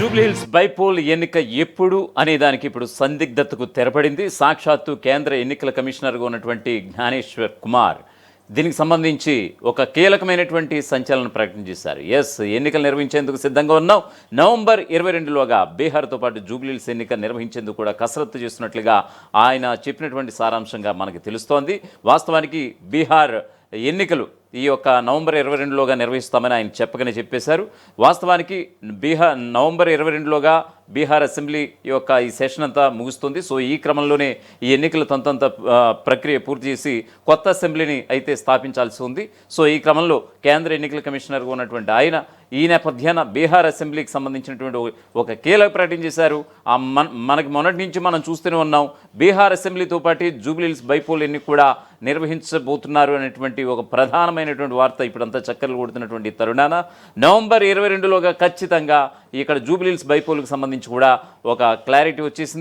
Jubilee Hills bypoll ఎన్నిక ఎప్పుడు అనే దానికి ఇప్పుడు సందిగ్ధతకు తెరపడింది. సాక్షాత్తు కేంద్ర ఎన్నికల కమిషనర్గా ఉన్నటువంటి జ్ఞానేశ్వర్ కుమార్ దీనికి సంబంధించి ఒక కీలకమైనటువంటి సంచలన ప్రకటన చేశారు. ఎన్నికలు నిర్వహించేందుకు సిద్ధంగా ఉన్నాం. నవంబర్ 22లోగా బీహార్తో పాటు జూబ్లీహిల్స్ ఎన్నిక నిర్వహించేందుకు కూడా కసరత్తు చేస్తున్నట్లుగా ఆయన చెప్పినటువంటి సారాంశంగా మనకు తెలుస్తోంది. వాస్తవానికి బీహార్ ఎన్నికలు ఈ యొక్క నవంబర్ 22లోగా నిర్వహిస్తామని ఆయన చెప్పేశారు. వాస్తవానికి నవంబర్ 22లోగా బీహార్ అసెంబ్లీ యొక్క ఈ సెషన్ అంతా ముగుస్తుంది. సో ఈ క్రమంలోనే ఈ ఎన్నికల తంతంత ప్రక్రియ పూర్తి చేసి కొత్త అసెంబ్లీని అయితే స్థాపించాల్సి ఉంది. సో ఈ క్రమంలో కేంద్ర ఎన్నికల కమిషనర్గా ఉన్నటువంటి ఆయన ఈ నేపథ్యాన బీహార్ అసెంబ్లీకి సంబంధించినటువంటి ఒక కీలక ప్రకటన చేశారు. మనకి మొన్నటి నుంచి మనం చూస్తూనే ఉన్నాం. బీహార్ అసెంబ్లీతో పాటు జూబ్లీహిల్స్ బైపోల్ ఎన్నిక కూడా నిర్వహించబోతున్నారు అనేటువంటి ఒక ప్రధానమైనటువంటి వార్త ఇప్పుడంతా చక్కర్లు కొడుతున్నటువంటి తరుణాన నవంబర్ 22లోగా ఖచ్చితంగా ఇక్కడ జూబ్లీహిల్స్ బైపోల్కి సంబంధించి కూడా ఒక క్లారిటీ వచ్చేసింది.